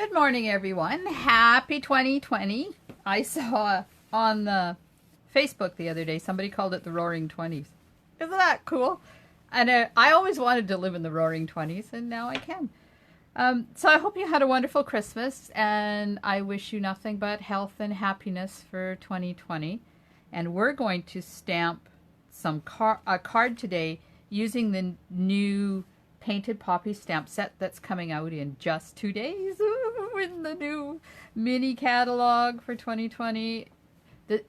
Good morning, everyone. Happy 2020. I saw on the Facebook the other day, somebody called it the Roaring 20s. Isn't that cool? And I always wanted to live in the Roaring 20s, and now I can. So I hope you had a wonderful Christmas, and I wish you nothing but health and happiness for 2020. And we're going to stamp a card today using the new Painted Poppies stamp set that's coming out in just 2 days. Ooh, in the new mini catalog for 2020. It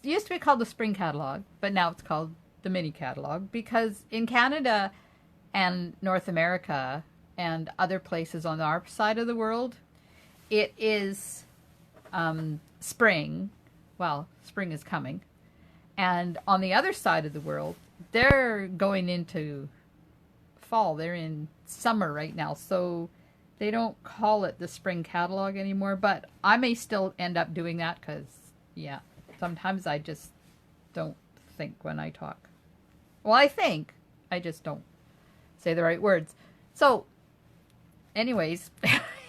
used to be called the spring catalog, but now it's called the mini catalog because in Canada and North America and other places on our side of the world, it is spring. Well, spring is coming. And on the other side of the world, they're going into fall. They're in summer right now, so they don't call it the spring catalog anymore, but I may still end up doing that because, yeah, sometimes I just don't think when I talk. Well, I think, I just don't say the right words. So, anyways,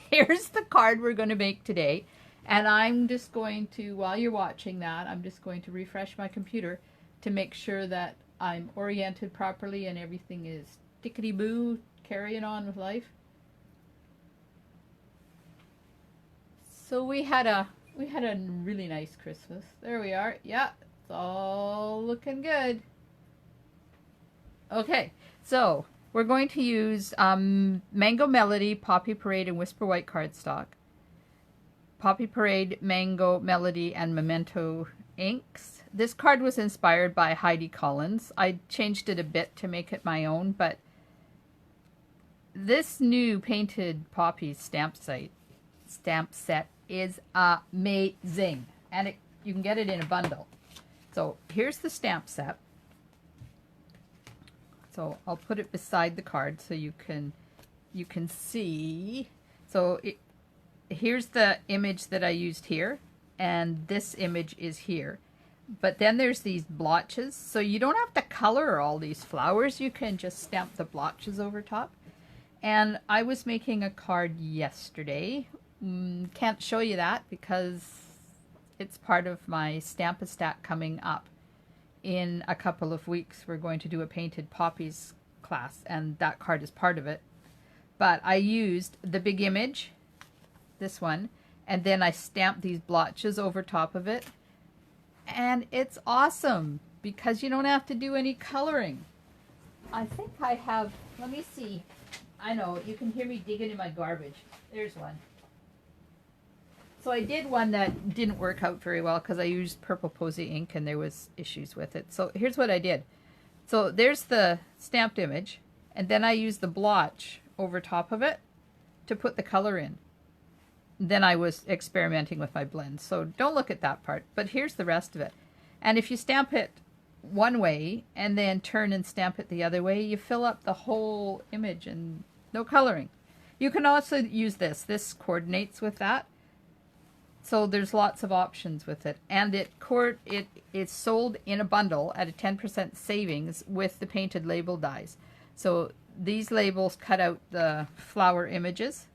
here's the card we're going to make today, and I'm just going to, while you're watching that, I'm just going to refresh my computer to make sure that I'm oriented properly and everything is tickety-boo, carrying on with life. So we had a really nice Christmas. There we are. Yeah, it's all looking good. Okay, so we're going to use Mango Melody, Poppy Parade, and Whisper White cardstock. Poppy Parade, Mango Melody, and Memento inks. This card was inspired by Heidi Collins. I changed it a bit to make it my own, but this new Painted Poppies stamp set is amazing, and you can get it in a bundle. So here's the stamp set. So I'll put it beside the card so you can see. So here's the image that I used here, and this image is here. But then there's these blotches, so you don't have to color all these flowers. You can just stamp the blotches over top. And I was making a card yesterday. Can't show you that because it's part of my Stamp-A-Stack coming up. In a couple of weeks, we're going to do a Painted Poppies class, and that card is part of it. But I used the big image, this one, and then I stamped these blotches over top of it. And it's awesome because you don't have to do any coloring. I think I have, let me see. I know, you can hear me digging in my garbage. There's one. So I did one that didn't work out very well because I used purple posy ink and there was issues with it. So here's what I did. So there's the stamped image, and then I used the blotch over top of it to put the color in. Then I was experimenting with my blend. So don't look at that part, but here's the rest of it. And if you stamp it one way and then turn and stamp it the other way, you fill up the whole image and no coloring. You can also use this. This coordinates with that. So there's lots of options with it. And it's sold in a bundle at a 10% savings with the painted label dies. So these labels cut out the flower images.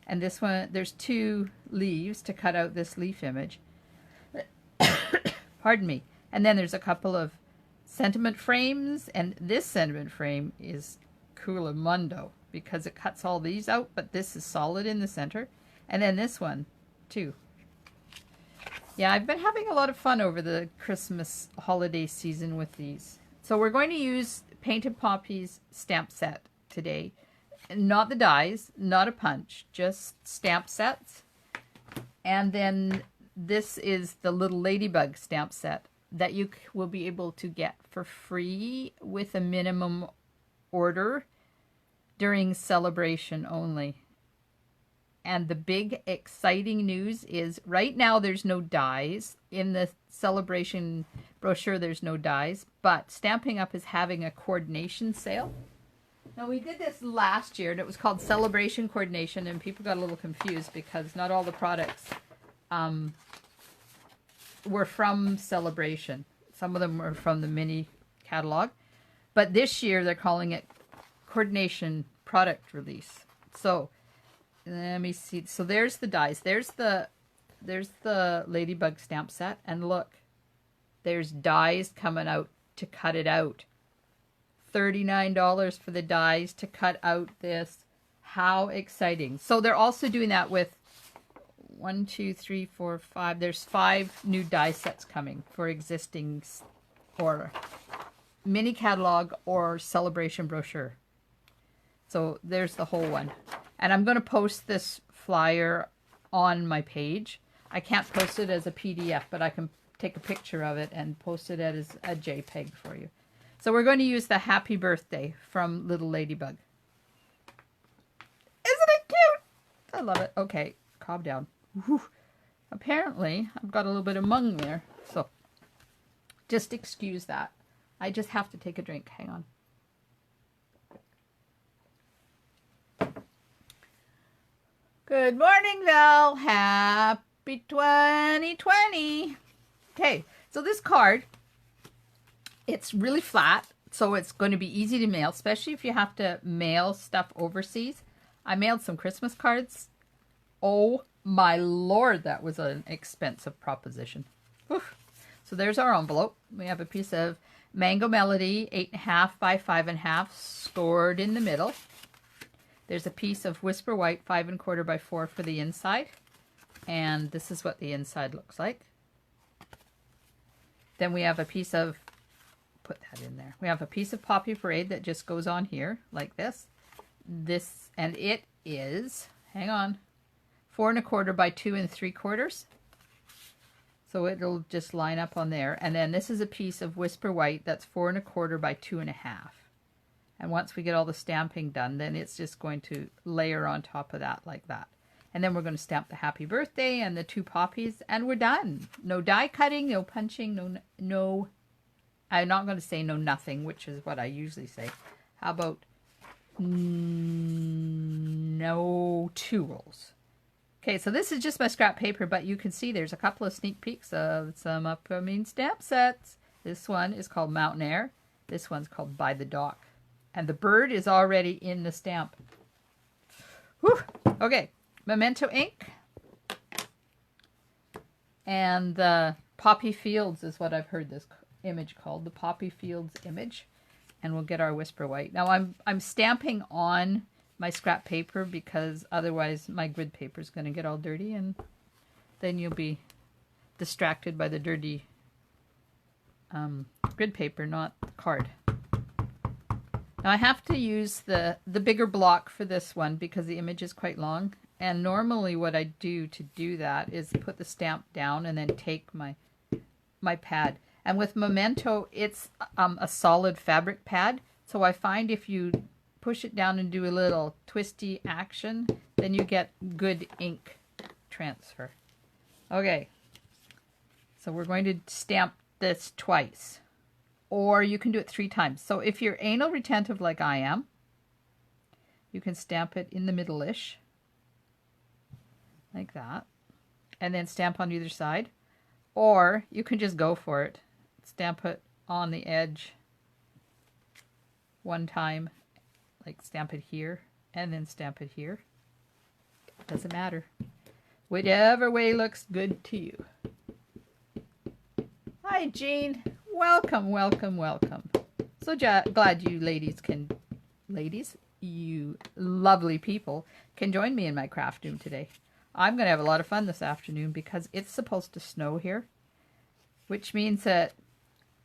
And this one, there's 2 leaves to cut out this leaf image. Pardon me. And then there's a couple of sentiment frames, and this sentiment frame is coolamundo because it cuts all these out, but this is solid in the center. And then this one, too. Yeah, I've been having a lot of fun over the Christmas holiday season with these. So we're going to use Painted Poppies stamp set today. Not the dies, not a punch, just stamp sets. And then this is the little ladybug stamp set that you will be able to get for free with a minimum order during celebration only. And the big exciting news is right now there's no dies. In the celebration brochure there's no dies, but Stampin' Up! Is having a coordination sale. Now we did this last year and it was called Celebration Coordination, and people got a little confused because not all the products were from Celebration. Some of them were from the mini catalog. But this year they're calling it Coordination Product Release. So Let me see. So there's the dies. There's the ladybug stamp set, and look, there's dies coming out to cut it out. $39 for the dies to cut out this. How exciting. So they're also doing that with 1, 2, 3, 4, 5. There's 5 new die sets coming for existing or mini catalog or celebration brochure. So there's the whole one. And I'm going to post this flyer on my page. I can't post it as a PDF, but I can take a picture of it and post it as a JPEG for you. So we're going to use the Happy Birthday from Little Ladybug. Isn't it cute? I love it. Okay, calm down. Whew. Apparently, I've got a little bit of mung there. So just excuse that. I just have to take a drink. Hang on. Good morning, Val. Happy 2020. Okay, so this card, it's really flat, so it's going to be easy to mail, especially if you have to mail stuff overseas. I mailed some Christmas cards. Oh my Lord, that was an expensive proposition. Whew. So there's our envelope. We have a piece of Mango Melody, 8.5 by 5.5, scored in the middle. There's a piece of Whisper White, 5 1/4 by 4 for the inside. And this is what the inside looks like. Then we have a piece of, put that in there. We have a piece of Poppy Parade that just goes on here like this. This, and it is, hang on, 4 1/4 by 2 3/4. So it'll just line up on there. And then this is a piece of Whisper White that's 4 1/4 by 2.5. And once we get all the stamping done, then it's just going to layer on top of that like that. And then we're going to stamp the Happy Birthday and the 2 poppies, and we're done. No die cutting, no punching, no, I'm not going to say no nothing, which is what I usually say. How about no tools? Okay, so this is just my scrap paper, but you can see there's a couple of sneak peeks of some upcoming stamp sets. This one is called Mountain Air. This one's called By the Dock. And the bird is already in the stamp. Whew. Okay. Memento ink, and the Poppy Fields is what I've heard this image called, the Poppy Fields image, and we'll get our Whisper White. Now I'm stamping on my scrap paper because otherwise my grid paper is going to get all dirty, and then you'll be distracted by the dirty grid paper, not the card. Now I have to use the bigger block for this one because the image is quite long. And normally what I do to do that is put the stamp down and then take my pad. And with Memento, it's a solid fabric pad. So I find if you push it down and do a little twisty action, then you get good ink transfer. Okay, so we're going to stamp this twice. Or you can do it 3 times. So if you're anal retentive like I am, you can stamp it in the middle-ish. Like that, and then stamp on either side, or you can just go for it. Stamp it on the edge 1 time, like stamp it here, and then stamp it here. Doesn't matter. Whichever way looks good to you. Hi, Jean. Welcome, welcome, welcome. So glad you you lovely people, can join me in my craft room today. I'm going to have a lot of fun this afternoon because it's supposed to snow here, which means that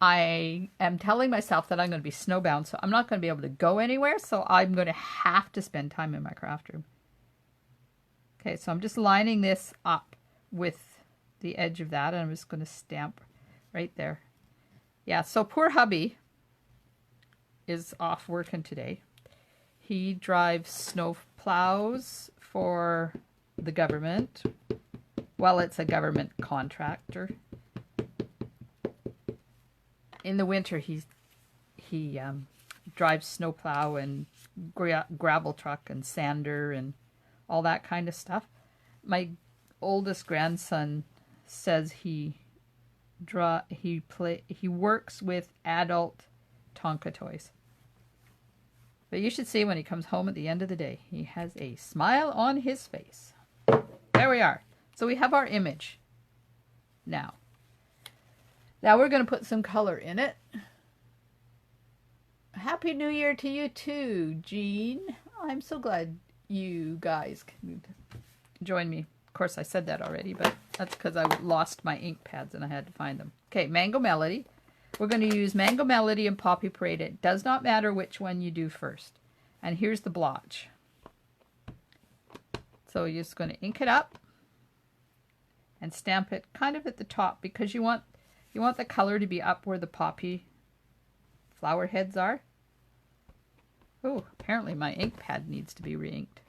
I am telling myself that I'm going to be snowbound, so I'm not going to be able to go anywhere, so I'm going to have to spend time in my craft room. Okay, so I'm just lining this up with the edge of that, and I'm just going to stamp right there. Yeah, so poor hubby is off working today. He drives snow plows for the government. Well, it's a government contractor. In the winter, he drives snowplow and gravel truck and sander and all that kind of stuff. My oldest grandson says he works with adult Tonka toys. But you should see when he comes home at the end of the day. He has a smile on his face. There we are. So we have our image now. Now we're going to put some color in it. Happy New Year to you too, Jean. I'm so glad you guys can join me. Of course, I said that already, but that's because I lost my ink pads and I had to find them. Okay, Mango Melody. We're going to use Mango Melody and Poppy Parade. It does not matter which one you do first. And here's the blotch. So you're just going to ink it up and stamp it kind of at the top because you want the color to be up where the poppy flower heads are. Oh, apparently my ink pad needs to be re-inked.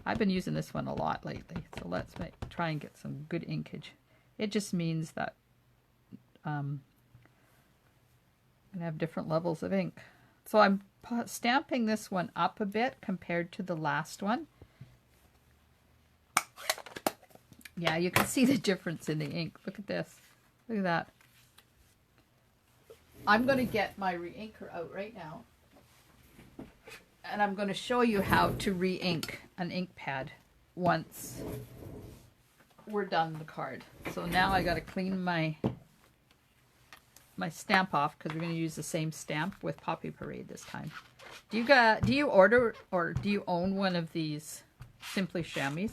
I've been using this one a lot lately, so let's try and get some good inkage. It just means that I'm going to have different levels of ink. So I'm stamping this one up a bit compared to the last one. Yeah, you can see the difference in the ink. Look at this. Look at that. I'm going to get my re-inker out right now. And I'm going to show you how to re-ink an ink pad once we're done the card. So now I got to clean my stamp off because we're going to use the same stamp with Poppy Parade this time. Do you order or do you own one of these Simply Chamois?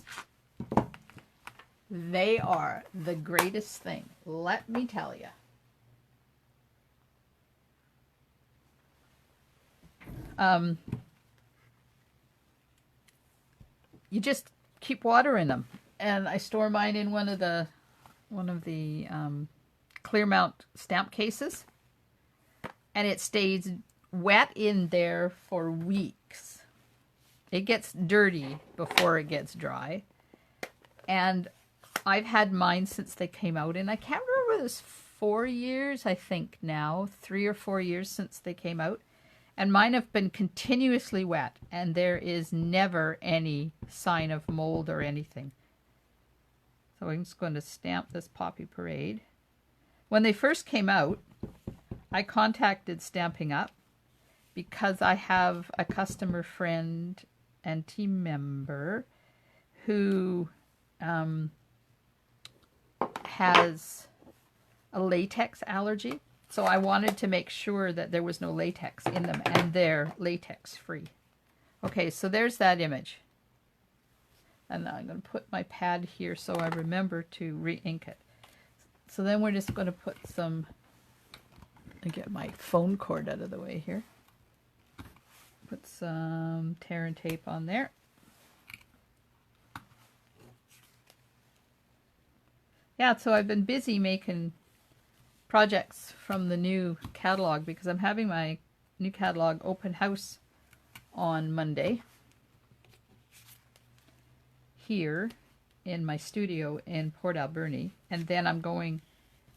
They are the greatest thing, let me tell you. You just keep water in them, and I store mine in one of the clear mount stamp cases, and it stays wet in there for weeks. It gets dirty before it gets dry, and I've had mine since they came out, and I can't remember, this 4 years, I think now, 3 or 4 years since they came out. And mine have been continuously wet, and there is never any sign of mold or anything. So I'm just going to stamp this Poppy Parade. When they first came out, I contacted Stamping Up because I have a customer friend and team member who has a latex allergy. So I wanted to make sure that there was no latex in them, and they're latex free. Okay, so there's that image. And now I'm going to put my pad here so I remember to re-ink it. So then we're just going to put some, I'll get my phone cord out of the way here. Put some tear and tape on there. Yeah, so I've been busy making projects from the new catalog because I'm having my new catalog open house on Monday here in my studio in Port Alberni, and then I'm going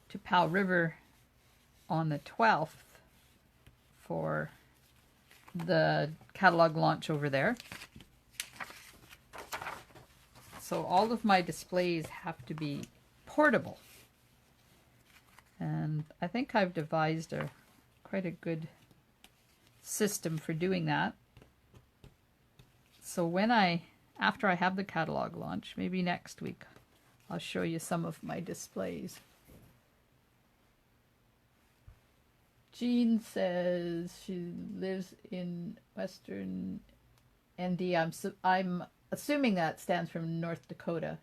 to Powell River on the 12th for the catalog launch over there. So all of my displays have to be portable. And I think I've devised quite a good system for doing that. So after I have the catalog launch, maybe next week, I'll show you some of my displays. Jean says she lives in Western ND. I'm assuming that stands for North Dakota.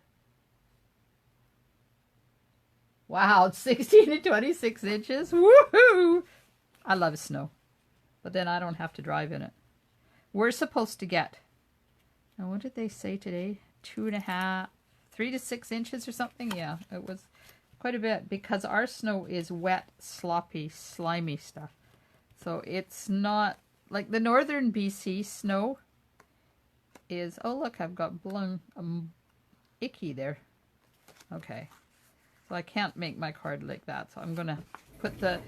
Wow, 16 to 26 inches. Woohoo! I love snow. But then I don't have to drive in it. We're supposed to get, now what did they say today? 2.5, 3 to 6 inches or something? Yeah, it was quite a bit because our snow is wet, sloppy, slimy stuff. So it's not, like the northern BC snow is, oh look, I've got blown icky there. Okay. So I can't make my card like that. So I'm going to put the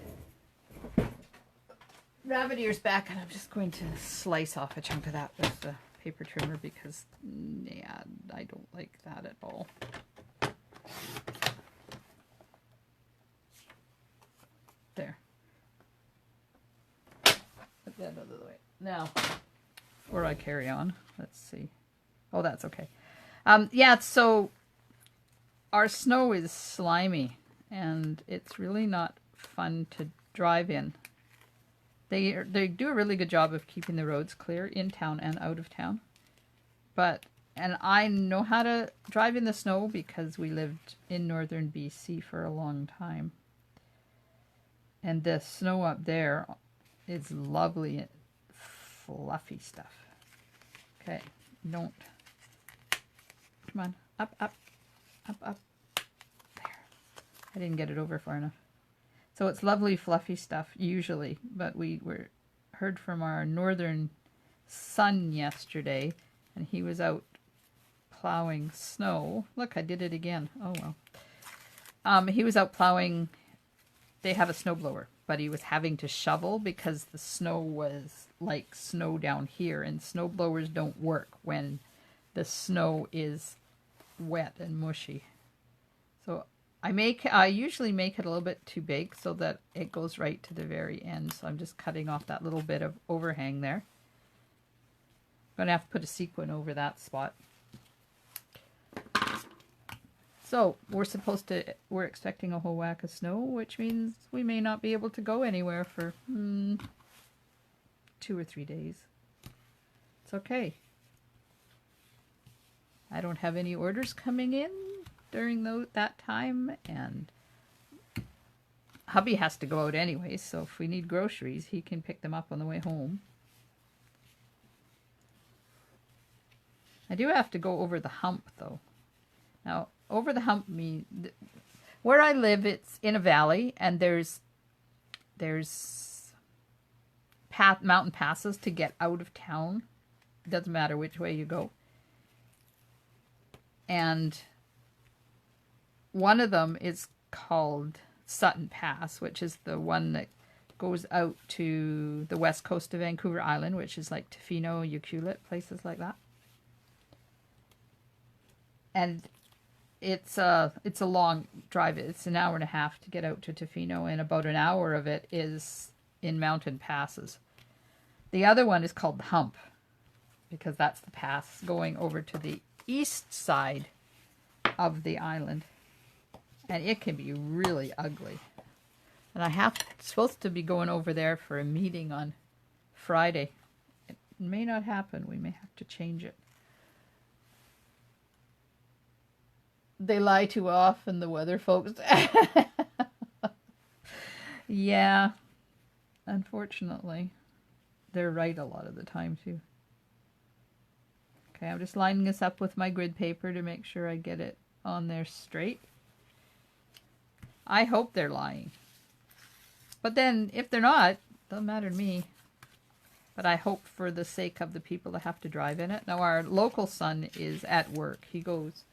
rabbit ears back, and I'm just going to slice off a chunk of that with the paper trimmer because, yeah, I don't like that at all. There. Put that out of the way. Now, before I carry on, let's see. Oh, that's okay. Yeah, so our snow is slimy, and it's really not fun to drive in. They do a really good job of keeping the roads clear in town and out of town. And I know how to drive in the snow because we lived in northern BC for a long time. And the snow up there is lovely, fluffy stuff. Okay, come on, up, up, up, up. There. I didn't get it over far enough. So it's lovely, fluffy stuff, usually. But we heard from our northern son yesterday, and he was out plowing snow. Look, I did it again. Oh, well. He was out plowing. They have a snowblower, but he was having to shovel because the snow was like snow down here, and snowblowers don't work when the snow is wet and mushy. So I usually make it a little bit too big so that it goes right to the very end. So I'm just cutting off that little bit of overhang there. I'm going to have to put a sequin over that spot. So we're expecting a whole whack of snow, which means we may not be able to go anywhere for 2 or 3 days. It's okay. I don't have any orders coming in during that time, and hubby has to go out anyway, so if we need groceries, he can pick them up on the way home. I do have to go over the hump, though. Now, over the hump means where I live, it's in a valley, and there's mountain passes to get out of town. It doesn't matter which way you go. And one of them is called Sutton Pass, which is the one that goes out to the west coast of Vancouver Island, which is like Tofino, Ucluelet, places like that. And it's a long drive. It's an hour and a half to get out to Tofino, and about an hour of it is in mountain passes. The other one is called the Hump, because that's the pass going over to the east side of the island. And it can be really ugly. And supposed to be going over there for a meeting on Friday. It may not happen. We may have to change it. They lie too often, the weather folks. Yeah, unfortunately. They're right a lot of the time, too. Okay, I'm just lining this up with my grid paper to make sure I get it on there straight. I hope they're lying. But then, if they're not, it doesn't matter to me. But I hope for the sake of the people that have to drive in it. Now, our local son is at work. He goes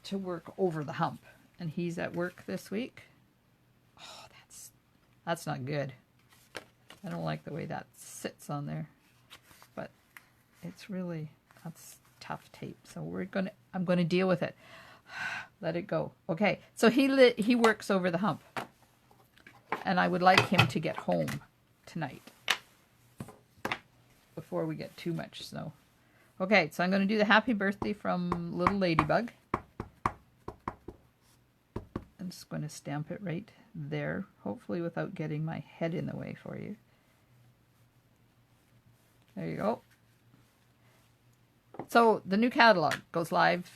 to work over the hump, and he's at work this week. Oh, that's not good. I don't like the way that sits on there, but that's tough tape. So I'm gonna deal with it. Let it go. Okay, so he works over the hump, and I would like him to get home tonight before we get too much snow. Okay, so I'm going to do the happy birthday from Little Ladybug. I'm just going to stamp it right there, hopefully without getting my head in the way for you. There you go. So the new catalog goes live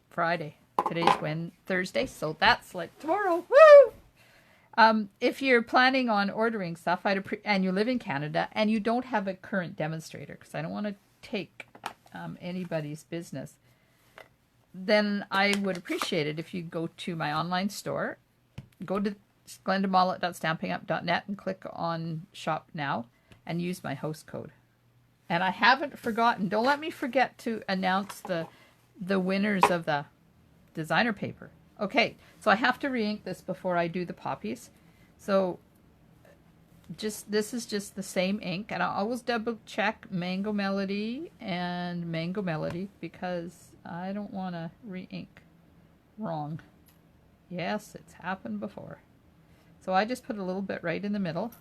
Friday. Today's Thursday, so that's like tomorrow. Woo! If you're planning on ordering stuff, and you live in Canada and you don't have a current demonstrator, because I don't want to take anybody's business, then I would appreciate it if you go to my online store, go to glendamollet.stampingup.net and click on Shop Now and use my host code. And I haven't forgotten, don't let me forget to announce the winners of the designer paper. Okay, so I have to re-ink this before I do the poppies. So this is just the same ink, and I always double check Mango Melody and Mango Melody because I don't want to re-ink wrong. Yes, it's happened before. So I just put a little bit right in the middle.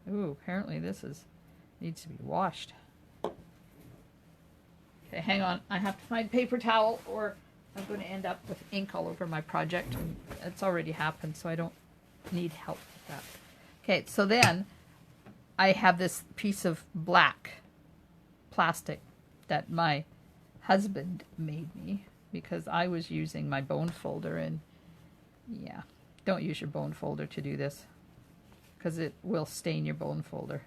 Ooh, apparently this needs to be washed. Okay, hang on. I have to find paper towel or I'm going to end up with ink all over my project. And it's already happened, so I don't need help with that. Okay, so then I have this piece of black plastic that my husband made me because I was using my bone folder, and yeah, don't use your bone folder to do this because it will stain your bone folder,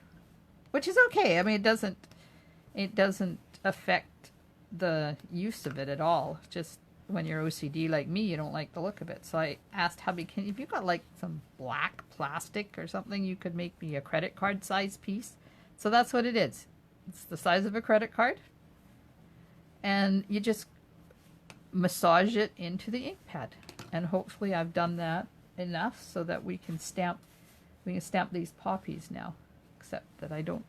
which is okay. I mean, it doesn't affect the use of it at all. Just when you're OCD like me, you don't like the look of it. So I asked hubby, if you got like some black plastic or something, you could make me a credit card size piece. So that's what it is. It's the size of a credit card. And you just massage it into the ink pad. And hopefully I've done that enough so that we can stamp these poppies now. Except that I don't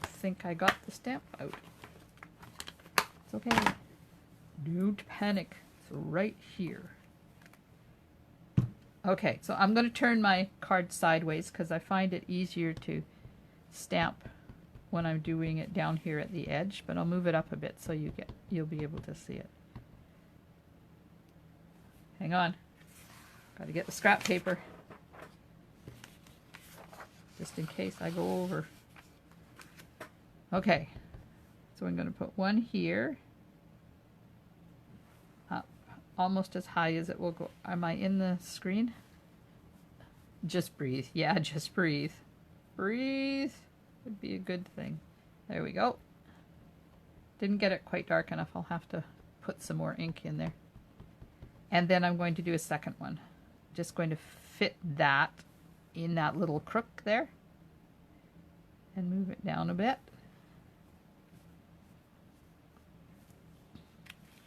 think I got the stamp out. It's okay. Don't panic. It's right here. Okay, so I'm going to turn my card sideways because I find it easier to stamp when I'm doing it down here at the edge, but I'll move it up a bit so you'll be able to see it. Hang on. Got to get the scrap paper. Just in case I go over. Okay. So I'm going to put one here. Up. Almost as high as it will go. Am I in the screen? Just breathe. Yeah, just breathe. Breathe. Would be a good thing. There we go. Didn't get it quite dark enough. I'll have to put some more ink in there. And then I'm going to do a second one. Just going to fit that in that little crook there. And move it down a bit.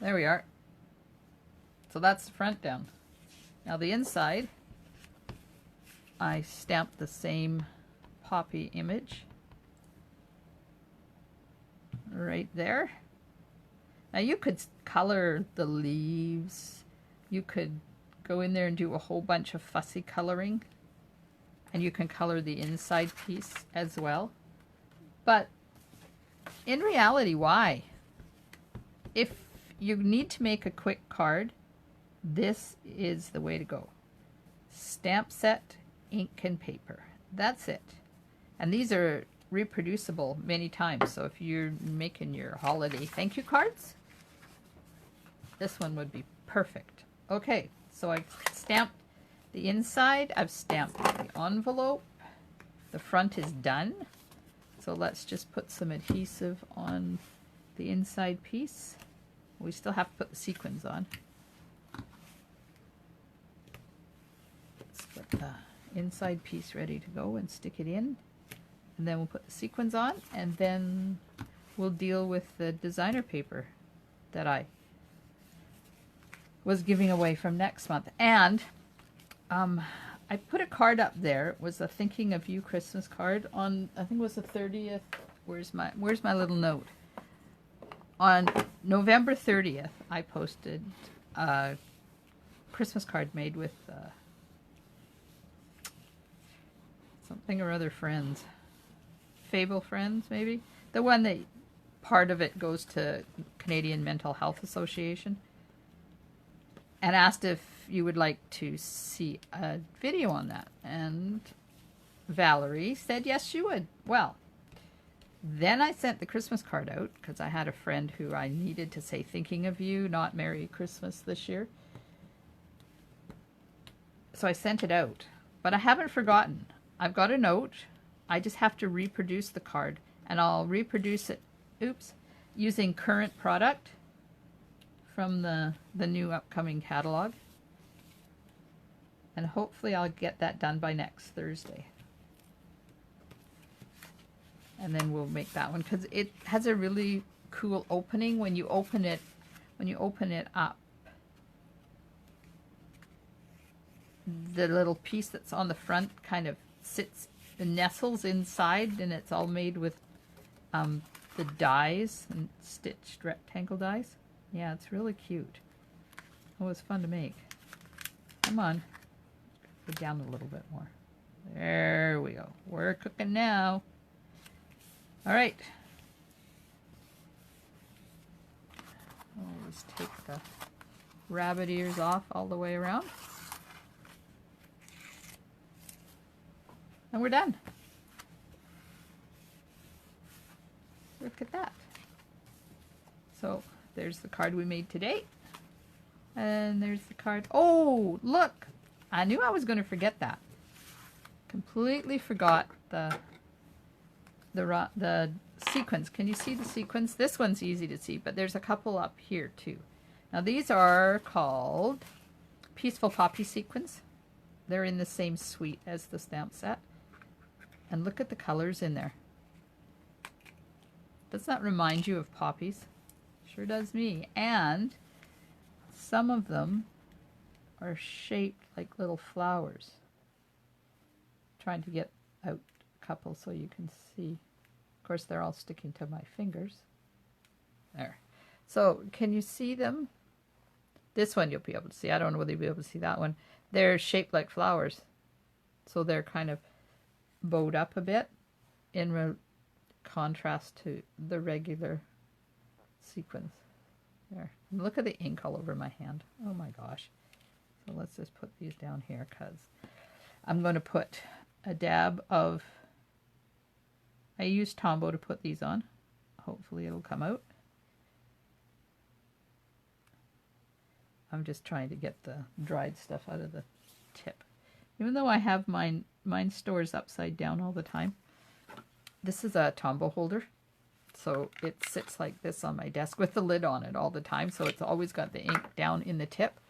There we are. So that's the front down. Now the inside, I stamped the same poppy image right there. Now you could color the leaves. You could go in there and do a whole bunch of fussy coloring. And you can color the inside piece as well. But in reality, why? If you need to make a quick card, this is the way to go. Stamp set, ink and paper. That's it. And these are reproducible many times. So if you're making your holiday thank you cards, this one would be perfect. Okay, so I stamped the inside. I've stamped the envelope. The front is done. So let's just put some adhesive on the inside piece. We still have to put the sequins on. Let's put the inside piece ready to go and stick it in. And then we'll put the sequins on, and then we'll deal with the designer paper that I was giving away from next month. And I put a card up there. It was a Thinking of You Christmas card on, I think it was the 30th. Where's my little note? On November 30th, I posted a Christmas card made with something or other friends. Fable Friends, maybe? The one that part of it goes to Canadian Mental Health Association. And asked if you would like to see a video on that. And Valerie said yes, she would. Well, then I sent the Christmas card out because I had a friend who I needed to say thinking of you, not Merry Christmas this year. So I sent it out. But I haven't forgotten. I've got a note. I just have to reproduce the card. And I'll reproduce it, using current product from the new upcoming catalog. And hopefully I'll get that done by next Thursday. And then we'll make that one because it has a really cool opening when you open it up. The little piece that's on the front kind of nestles inside, and it's all made with the dies and stitched rectangle dies. Yeah, it's really cute. Oh, it's fun to make. Come on. Go down a little bit more. There we go. We're cooking now. All right. I'll just take the rabbit ears off all the way around. And we're done. Look at that. So there's the card we made today. And there's the card. Oh, look. I knew I was going to forget that. Completely forgot the sequins. Can you see the sequins? This one's easy to see, but there's a couple up here too. Now these are called Peaceful Poppy sequins. They're in the same suite as the stamp set. And look at the colors in there. Does that remind you of poppies? Sure does me. And some of them are shaped like little flowers. Trying to get out a couple so you can see. Of course, they're all sticking to my fingers. There. So, can you see them? This one you'll be able to see. I don't know whether you'll be able to see that one. They're shaped like flowers. So they're kind of bowed up a bit in contrast to the regular sequins. There. And look at the ink all over my hand. Oh my gosh. So let's just put these down here because I'm going to put a dab of, I use Tombow to put these on. Hopefully it'll come out. I'm just trying to get the dried stuff out of the tip. Even though I have mine stores upside down all the time. This is a Tombow holder. So it sits like this on my desk with the lid on it all the time. So it's always got the ink down in the tip.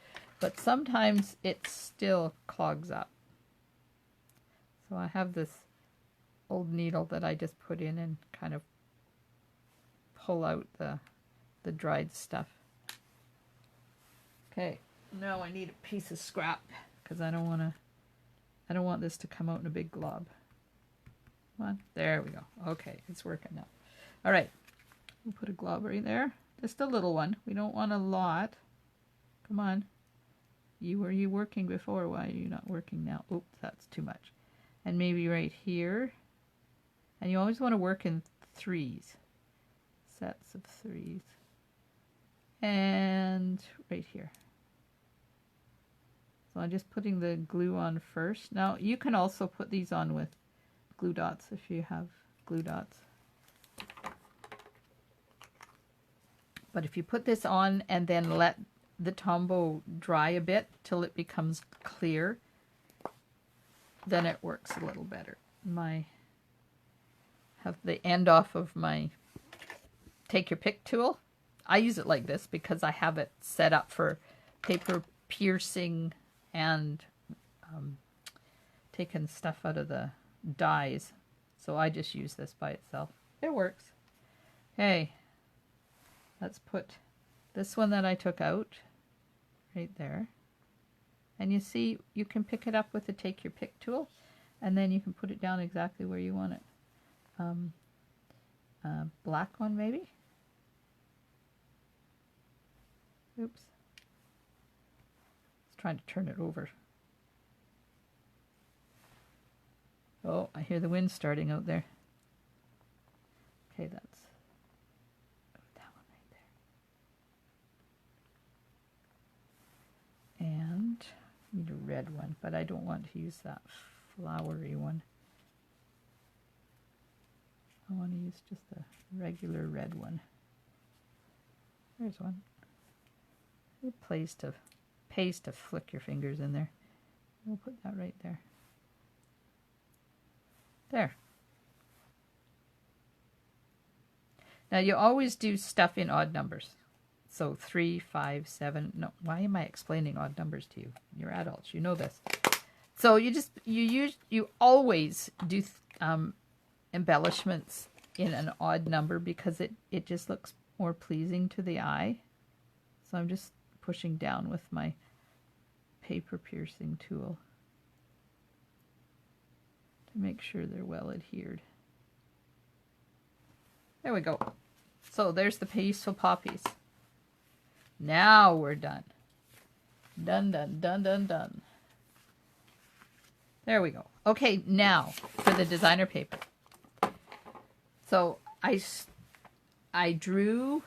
But sometimes it still clogs up. So I have this old needle that I just put in and kind of pull out the dried stuff. Okay, now I need a piece of scrap because I don't want this to come out in a big glob. Come on, there we go. Okay, it's working now. All right, we'll put a glob right there. Just a little one. We don't want a lot. Come on. Were you working before? Why are you not working now? Oops, that's too much. And maybe right here. And you always want to work in threes. Sets of threes. And right here. So I'm just putting the glue on first. Now you can also put these on with glue dots if you have glue dots. But if you put this on and then let the Tombow dry a bit till it becomes clear, then it works a little better. Have the end off of my take your pick tool. I use it like this because I have it set up for paper piercing and taking stuff out of the dies. So I just use this by itself. It works. Okay, let's put this one that I took out right there. And you see, you can pick it up with the take your pick tool, and then you can put it down exactly where you want it. Black one maybe? Oops. It's trying to turn it over. Oh, I hear the wind starting out there. Okay, that's that one right there. And I need a red one, but I don't want to use that flowery one. I want to use just a regular red one. There's one. It pays to flick your fingers in there. We'll put that right there. There. Now you always do stuff in odd numbers. So 3, 5, 7. No, why am I explaining odd numbers to you? You're adults, you know this. So you always do embellishments in an odd number because it just looks more pleasing to the eye. So I'm just pushing down with my paper piercing tool to make sure they're well adhered. There we go. So there's the Peaceful Poppies. Now we're done. Done, done, done, done, done. There we go. Okay, now for the designer paper. So I drew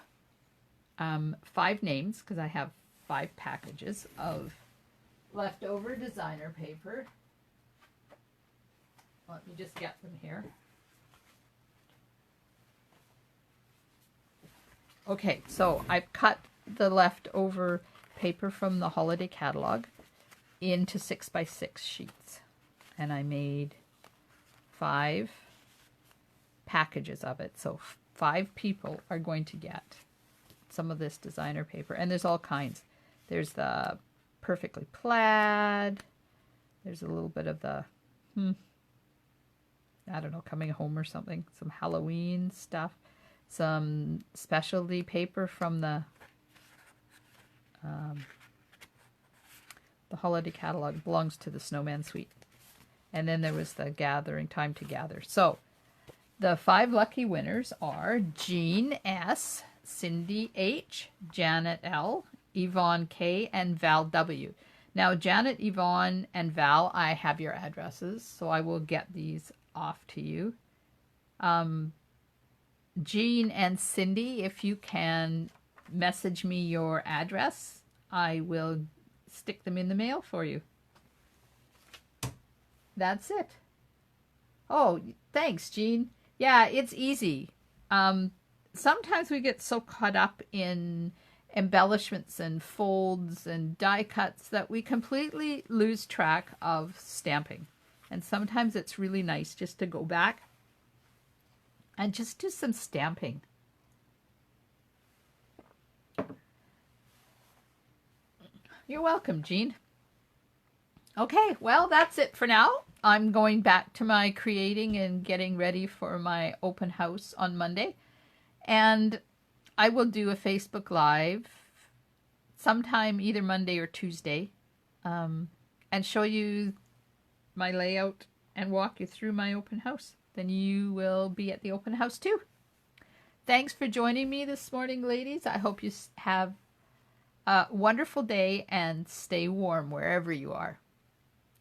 5 names because I have 5 packages of leftover designer paper. Let me just get them here. Okay, so I've cut the leftover paper from the holiday catalog into 6x6 sheets. And I made 5 packages of it. So 5 people are going to get some of this designer paper. And there's all kinds. There's the perfectly plaid. There's a little bit of the, I don't know, coming home or something. Some Halloween stuff. Some specialty paper from the holiday catalog. Belongs to the Snowman Suite. And then there was the gathering, time to gather. So the 5 lucky winners are Jean S., Cindy H., Janet L., Yvonne K., and Val W. Now, Janet, Yvonne, and Val, I have your addresses, so I will get these off to you. Jean and Cindy, if you can message me your address, I will stick them in the mail for you. That's it. Oh, thanks, Jean. Yeah, it's easy. Sometimes we get so caught up in embellishments and folds and die cuts that we completely lose track of stamping. And sometimes it's really nice just to go back and just do some stamping. You're welcome, Jean. Okay, well, that's it for now. I'm going back to my creating and getting ready for my open house on Monday. And I will do a Facebook Live sometime either Monday or Tuesday and show you my layout and walk you through my open house. Then you will be at the open house too. Thanks for joining me this morning, ladies. I hope you have a wonderful day and stay warm wherever you are.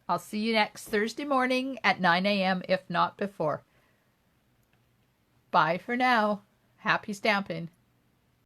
I'll see you next Thursday morning at 9 a.m. if not before. Bye for now. Happy stamping.